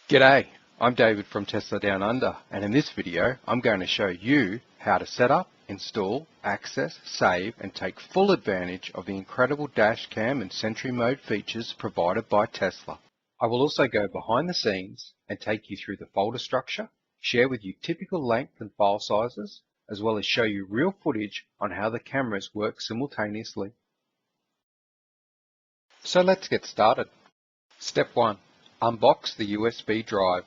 G'day, I'm David from Tesla Down Under, and in this video I'm going to show you how to set up, install, access, save and take full advantage of the incredible Dashcam and Sentry mode features provided by Tesla. I will also go behind the scenes and take you through the folder structure, share with you typical length and file sizes, as well as show you real footage on how the cameras work simultaneously. So let's get started. Step 1. Unbox the USB drive.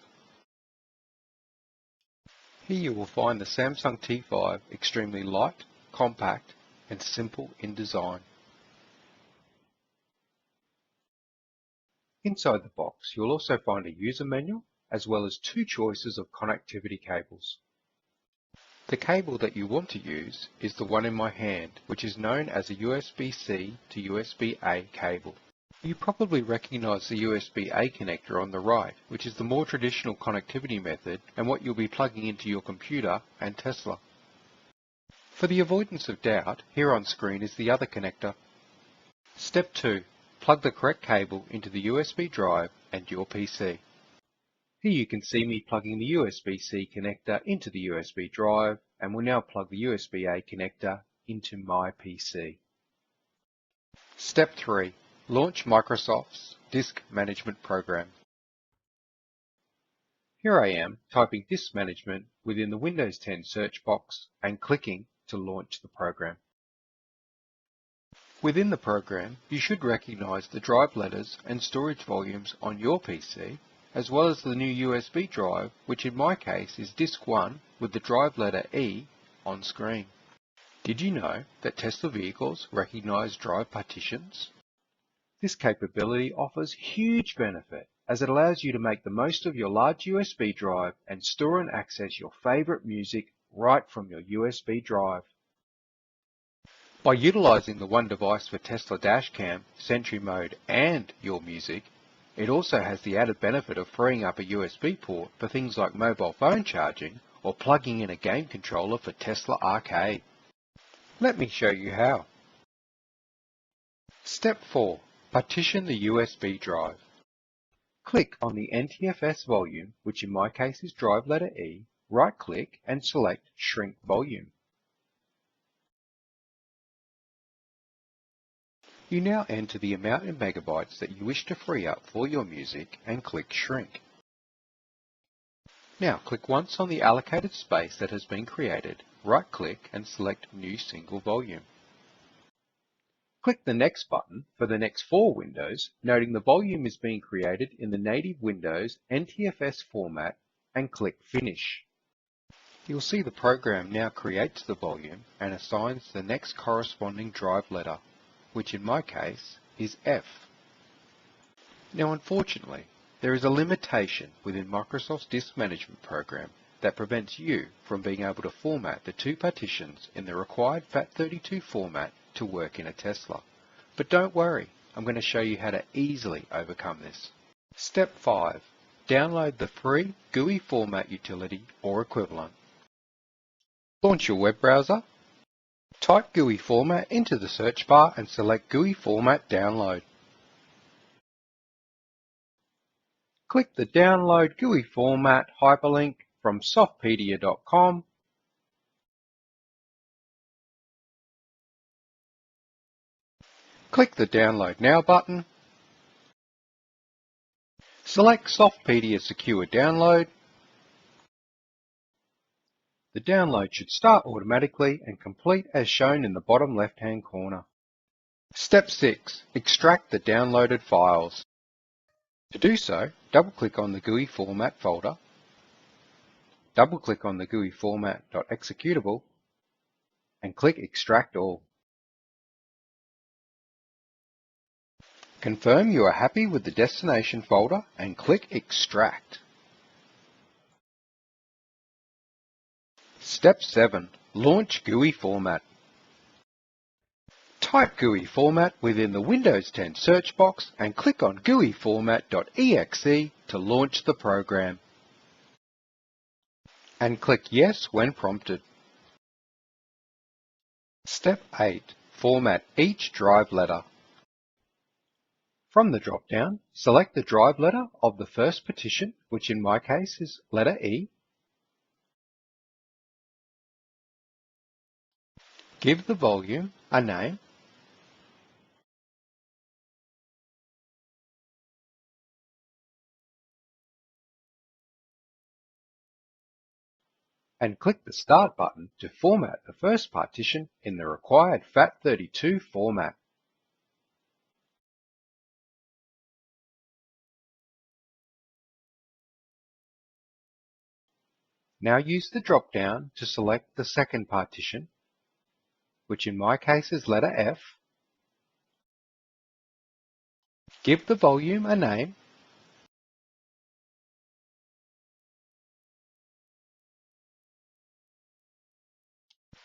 Here you will find the Samsung T5 extremely light, compact and simple in design. Inside the box you'll also find a user manual as well as two choices of connectivity cables. The cable that you want to use is the one in my hand, which is known as a USB-C to USB-A cable. You probably recognize the USB-A connector on the right, which is the more traditional connectivity method and what you'll be plugging into your computer and Tesla. For the avoidance of doubt, here on screen is the other connector. Step 2. Plug the correct cable into the USB drive and your PC. Here you can see me plugging the USB-C connector into the USB drive, and will now plug the USB-A connector into my PC. Step 3. Launch Microsoft's Disk Management Program. Here I am typing Disk Management within the Windows 10 search box and clicking to launch the program. Within the program, you should recognize the drive letters and storage volumes on your PC, as well as the new USB drive, which in my case is Disk 1 with the drive letter E on screen. Did you know that Tesla vehicles recognize drive partitions? This capability offers huge benefit as it allows you to make the most of your large USB drive and store and access your favorite music right from your USB drive. By utilizing the one device for Tesla Dashcam, Sentry mode and your music, it also has the added benefit of freeing up a USB port for things like mobile phone charging or plugging in a game controller for Tesla Arcade. Let me show you how. Step 4. Partition the USB drive. Click on the NTFS volume, which in my case is drive letter E, right-click and select Shrink Volume. You now enter the amount in megabytes that you wish to free up for your music and click Shrink. Now click once on the allocated space that has been created, right-click and select New Single Volume. Click the Next button for the next 4 windows, noting the volume is being created in the native Windows NTFS format, and click Finish. You'll see the program now creates the volume and assigns the next corresponding drive letter, which in my case is F. Now unfortunately, there is a limitation within Microsoft's Disk Management Program that prevents you from being able to format the two partitions in the required FAT32 format to work in a Tesla. But don't worry, I'm going to show you how to easily overcome this. Step 5. Download the free GUIFORMAT utility or equivalent. Launch your web browser. Type GUIFORMAT into the search bar and select GUIFORMAT Download. Click the Download GUIFORMAT hyperlink from softpedia.com. Click the Download Now button. Select Softpedia Secure Download. The download should start automatically and complete as shown in the bottom left-hand corner. Step 6. Extract the downloaded files. To do so, double-click on the GUIFORMAT folder, double-click on the GUIFORMAT.executable, and click Extract All. Confirm you are happy with the destination folder and click Extract. Step 7. Launch GUIFORMAT. Type GUIFORMAT within the Windows 10 search box and click on GUIFORMAT.exe to launch the program. And click Yes when prompted. Step 8. Format each drive letter. From the drop-down, select the drive letter of the first partition, which in my case is letter E. Give the volume a name. And click the Start button to format the first partition in the required FAT32 format. Now use the drop-down to select the second partition, which in my case is letter F. Give the volume a name.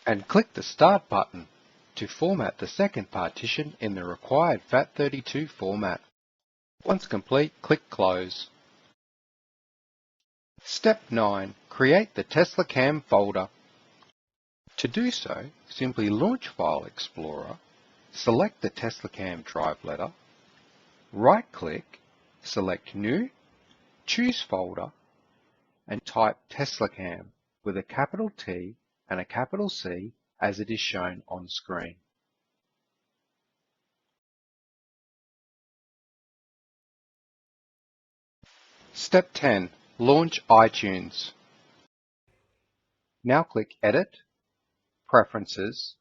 And click the Start button to format the second partition in the required FAT32 format. Once complete, click Close. Step 9. Create the TESLACAM folder. To do so, simply launch File Explorer, select the TESLACAM drive letter, right-click, select New, choose Folder, and type TESLACAM with a capital T and a capital C as it is shown on screen. Step 10. Launch iTunes. Now click Edit, Preferences,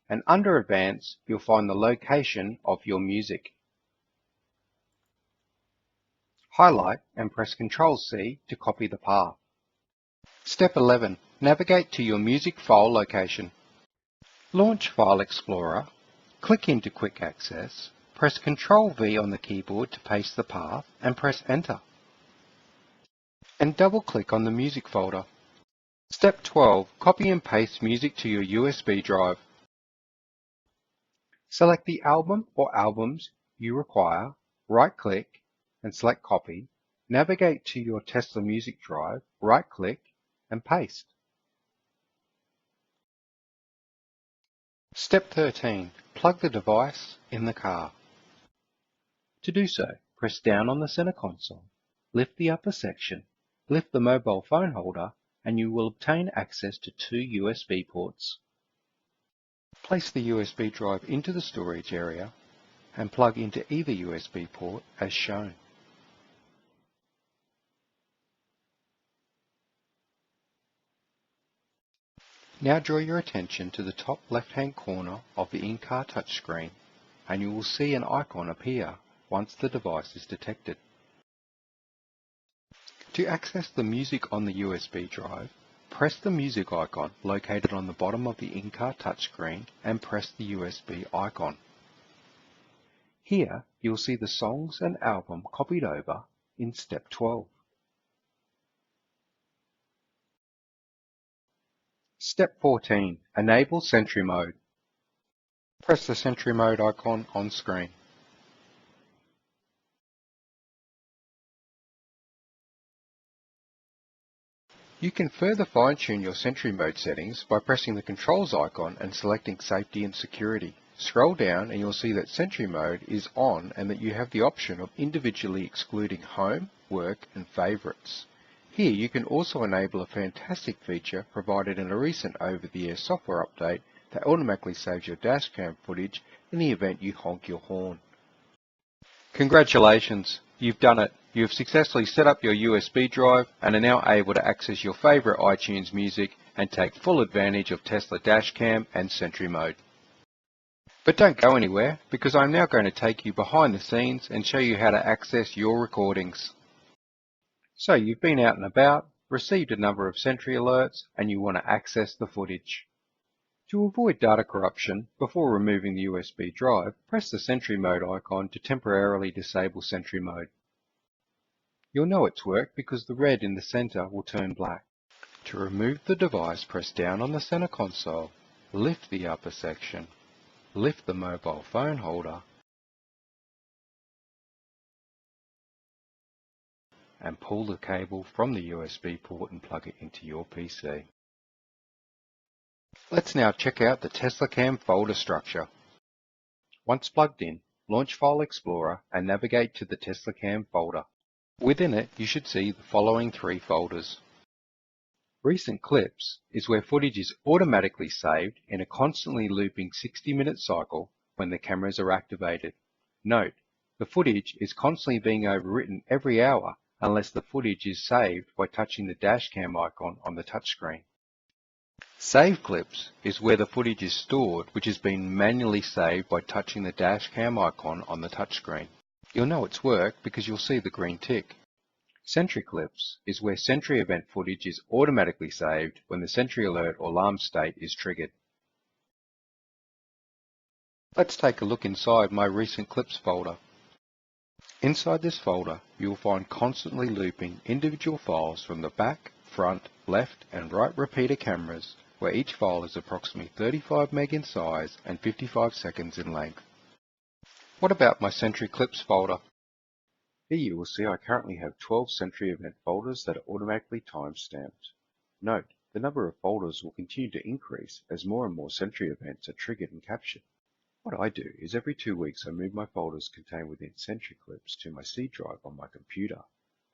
and under Advanced you'll find the location of your music. Highlight and press Ctrl+C to copy the path. Step 11. Navigate to your music file location. Launch File Explorer, click into Quick Access, press Ctrl+V on the keyboard to paste the path and press Enter. And double-click on the music folder. Step 12. Copy and paste music to your USB drive. Select the album or albums you require, right-click and select Copy. Navigate to your Tesla music drive, right-click and paste. Step 13. Plug the device in the car. To do so, press down on the center console, lift the upper section, lift the mobile phone holder, and you will obtain access to 2 USB ports. Place the USB drive into the storage area and plug into either USB port as shown. Now draw your attention to the top left-hand corner of the in-car touchscreen and you will see an icon appear once the device is detected. To access the music on the USB drive, press the music icon located on the bottom of the in-car touchscreen and press the USB icon. Here you'll see the songs and album copied over in Step 12. Step 14. Enable Sentry mode. Press the Sentry mode icon on screen. You can further fine-tune your Sentry mode settings by pressing the controls icon and selecting Safety and Security. Scroll down and you'll see that Sentry mode is on and that you have the option of individually excluding Home, Work and Favorites. Here you can also enable a fantastic feature provided in a recent over-the-air software update that automatically saves your dashcam footage in the event you honk your horn. Congratulations, you've done it. You have successfully set up your USB drive and are now able to access your favourite iTunes music and take full advantage of Tesla Dashcam and Sentry mode. But don't go anywhere, because I'm now going to take you behind the scenes and show you how to access your recordings. So you've been out and about, received a number of Sentry alerts, and you want to access the footage. To avoid data corruption, before removing the USB drive, press the Sentry mode icon to temporarily disable Sentry mode. You'll know it's worked because the red in the center will turn black. To remove the device, press down on the center console, lift the upper section, lift the mobile phone holder, and pull the cable from the USB port and plug it into your PC. Let's now check out the TESLACAM folder structure. Once plugged in, launch File Explorer and navigate to the TESLACAM folder. Within it, you should see the following 3 folders. Recent Clips is where footage is automatically saved in a constantly looping 60-minute cycle when the cameras are activated. Note, the footage is constantly being overwritten every hour unless the footage is saved by touching the Dashcam icon on the touchscreen. Save Clips is where the footage is stored which has been manually saved by touching the Dashcam icon on the touchscreen. You'll know it's worked because you'll see the green tick. Sentry Clips is where Sentry event footage is automatically saved when the Sentry alert or alarm state is triggered. Let's take a look inside my Recent Clips folder. Inside this folder, you will find constantly looping individual files from the back, front, left and right repeater cameras, where each file is approximately 35 meg in size and 55 seconds in length. What about my Sentry Clips folder? Here you will see I currently have 12 Sentry event folders that are automatically time-stamped. Note, the number of folders will continue to increase as more and more Sentry events are triggered and captured. What I do is every 2 weeks I move my folders contained within Sentry Clips to my C drive on my computer.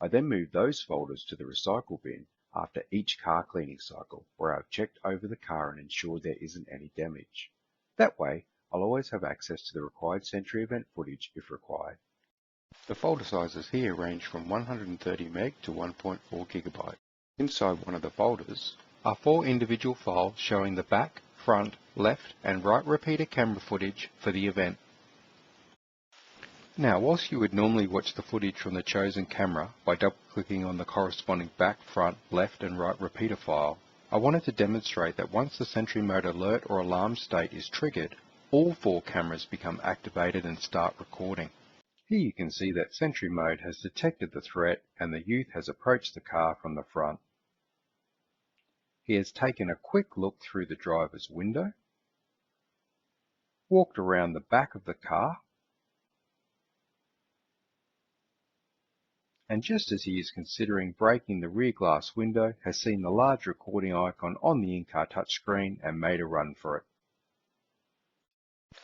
I then move those folders to the recycle bin after each car cleaning cycle where I've checked over the car and ensured there isn't any damage. That way, I'll always have access to the required Sentry event footage if required. The folder sizes here range from 130 meg to 1.4 GB. Inside one of the folders are 4 individual files showing the back, front, left and right repeater camera footage for the event. Now, whilst you would normally watch the footage from the chosen camera by double-clicking on the corresponding back, front, left and right repeater file, I wanted to demonstrate that once the Sentry mode alert or alarm state is triggered, all 4 cameras become activated and start recording. Here you can see that Sentry mode has detected the threat and the youth has approached the car from the front. He has taken a quick look through the driver's window, walked around the back of the car, and just as he is considering breaking the rear glass window, has seen the large recording icon on the in-car touchscreen and made a run for it.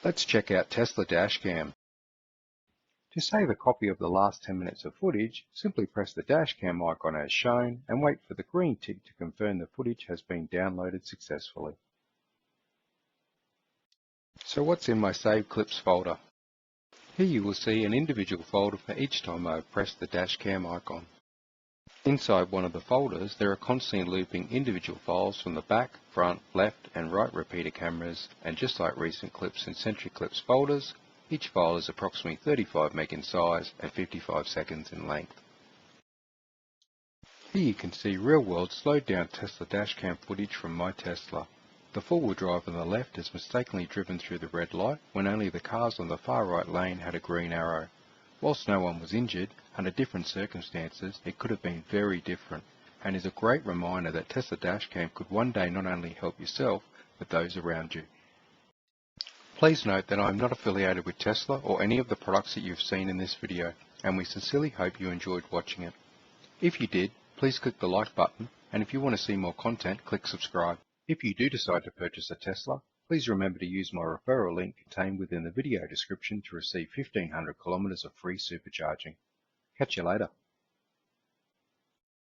Let's check out Tesla Dashcam. To save a copy of the last 10 minutes of footage, simply press the Dashcam icon as shown and wait for the green tick to confirm the footage has been downloaded successfully. So what's in my Save Clips folder? Here you will see an individual folder for each time I have pressed the Dashcam icon. Inside one of the folders there are constantly looping individual files from the back, front, left and right repeater cameras, and just like Recent Clips and Sentry Clips folders, each file is approximately 35 meg in size and 55 seconds in length. Here you can see real-world slowed-down Tesla Dashcam footage from my Tesla. The four-wheel drive on the left has mistakenly driven through the red light when only the cars on the far right lane had a green arrow. Whilst no one was injured, under different circumstances it could have been very different, and is a great reminder that Tesla Dashcam could one day not only help yourself, but those around you. Please note that I am not affiliated with Tesla or any of the products that you've seen in this video, and we sincerely hope you enjoyed watching it. If you did, please click the like button, and if you want to see more content, click subscribe. If you do decide to purchase a Tesla, please remember to use my referral link contained within the video description to receive 1,500 kilometers of free supercharging. Catch you later.